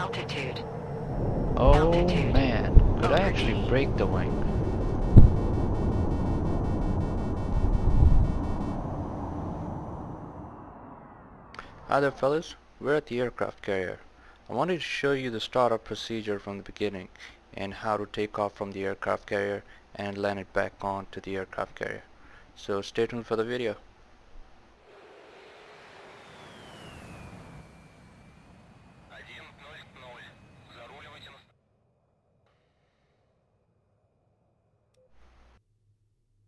Altitude. Oh Altitude. man, could I actually Over T. break the wing? Hi there fellas, we're at the aircraft carrier. I wanted to show you the startup procedure from the beginning and how to take off from the aircraft carrier and land it back onto the aircraft carrier. So stay tuned for the video.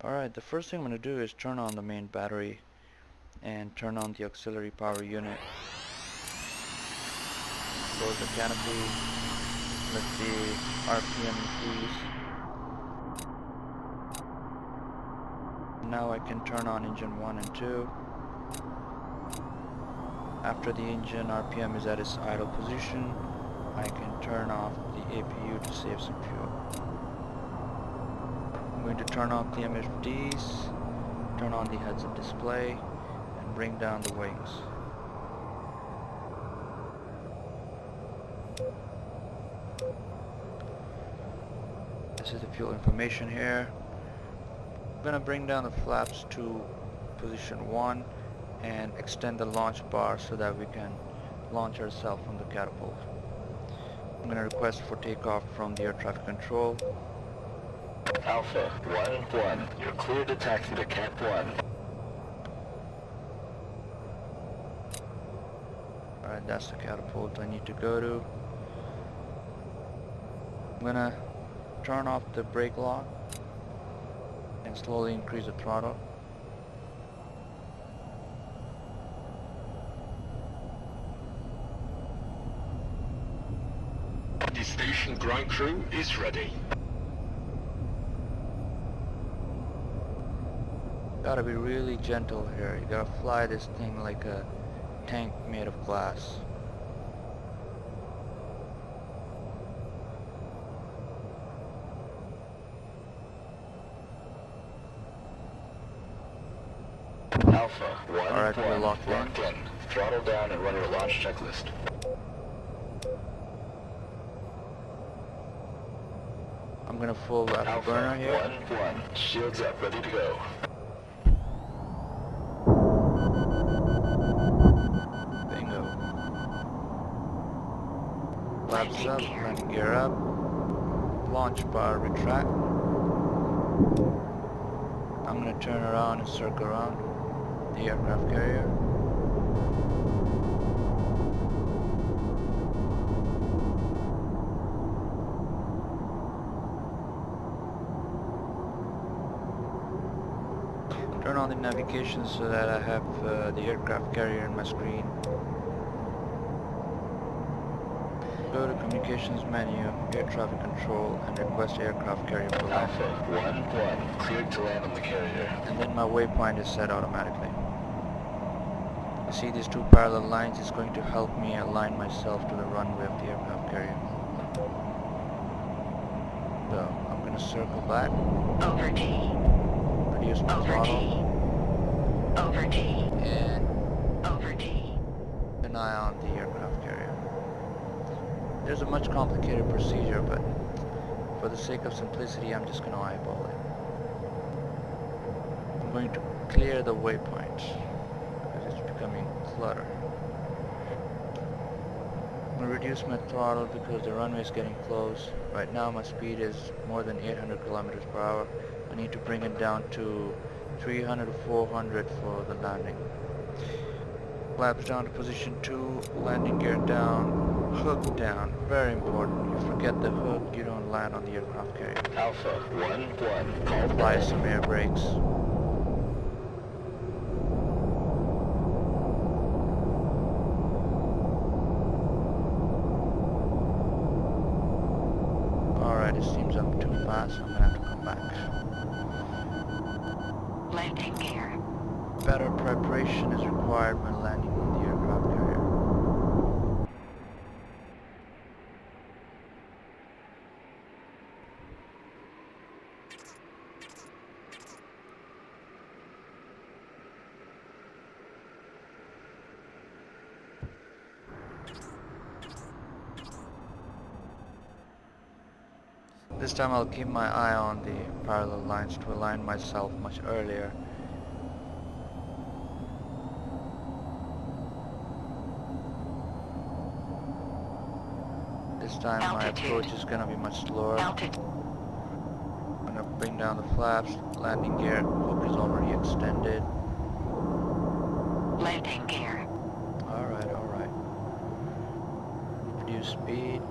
Alright, the first thing I'm going to do is turn on the main battery and turn on the auxiliary power unit. Close the canopy, let the RPM increase. Now I can turn on engine 1 and 2. After the engine RPM is at its idle position, I can turn off the APU to save some fuel. I'm going to turn off the MFDs, turn on the heads-up display, and bring down the wings. This is the fuel information here. I'm going to bring down the flaps to position 1 and extend the launch bar so that we can launch ourselves from the catapult. I'm going to request for takeoff from the air traffic control. Alpha 1-1, you're cleared to taxi to Cap 1. Alright, that's the catapult I need to go to. I'm going to turn off the brake lock and slowly increase the throttle. The station ground crew is ready. Gotta be really gentle here. You gotta fly this thing like a tank made of glass. Alpha 1-1, Alright, we're locked in. Throttle down and run your launch checklist. I'm gonna full afterburner here. Alpha 1-1, shields up, ready to go. Bingo. Flaps up, landing gear up. Launch bar retract. I'm gonna turn around and circle around the aircraft carrier. Turn on the navigation so that I have the aircraft carrier in my screen. Go to communications menu, air traffic control, and request aircraft carrier for landing. Alpha 1-1, cleared to land on the carrier. And then my waypoint is set automatically. You see these two parallel lines is going to help me align myself to the runway of the aircraft carrier. So I'm going to circle back, Over T. reduce my Over throttle, T. Over T. and Over T. keep an eye on the aircraft carrier. There's a much complicated procedure, but for the sake of simplicity, I'm just going to eyeball it. I'm going to clear the waypoint because it's becoming clutter. I'm going to reduce my throttle because the runway is getting close. Right now my speed is more than 800 kilometers per hour. I need to bring it down to 300 to 400 for the landing. Flaps down to position 2, landing gear down, hook down, very important. You forget the hook, you don't land on the aircraft carrier. Alpha 1-1, call Apply some air brakes. Alright, it seems I'm too fast, I'm gonna have to come back. Landing gear. Better preparation is required when landing on the aircraft carrier. This time I'll keep my eye on the parallel lines to align myself much earlier. This time my Altitude. approach is gonna be much slower. Altitude. I'm gonna bring down the flaps. Landing gear hook is already extended. Landing gear. Alright, alright. Reduce speed.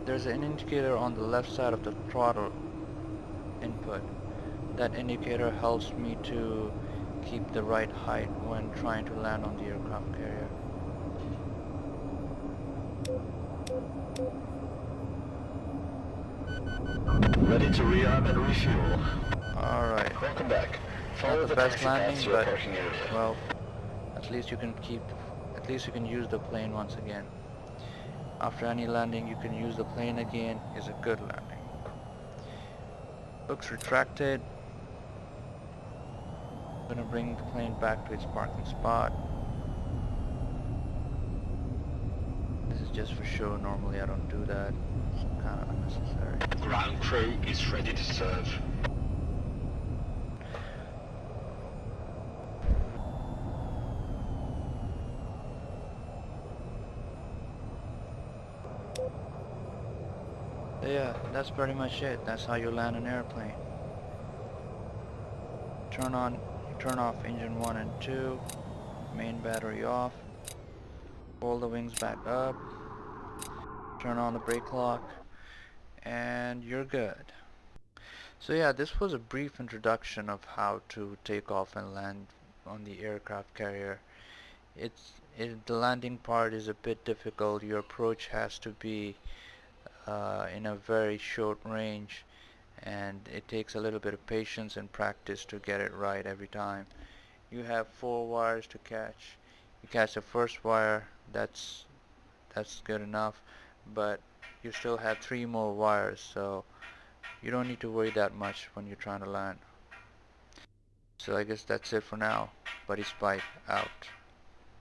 There's an indicator on the left side of the throttle input. That indicator helps me to keep the right height when trying to land on the aircraft carrier. Ready to rearm and refuel. Alright. Welcome back. Not Follow the the best taxi path landing, to your but parking area. well, at least you can use the plane once again. After any landing, you can use the plane again. Is a good landing. Hooks retracted. I'm gonna bring the plane back to its parking spot. This is just for show. Normally I don't do that. It's kind of unnecessary. Ground crew is ready to serve. So yeah, that's pretty much it. That's how you land an airplane. Turn off engine 1 and 2, main battery off, pull the wings back up, turn on the brake lock, and you're good. So yeah, this was a brief introduction of how to take off and land on the aircraft carrier. The landing part is a bit difficult. Your approach has to be in a very short range, and it takes a little bit of patience and practice to get it right every time. You have 4 wires to catch. You catch the first wire, that's good enough, but you still have 3 more wires, so you don't need to worry that much when you're trying to land. So I guess that's it for now. Buddy Spike out.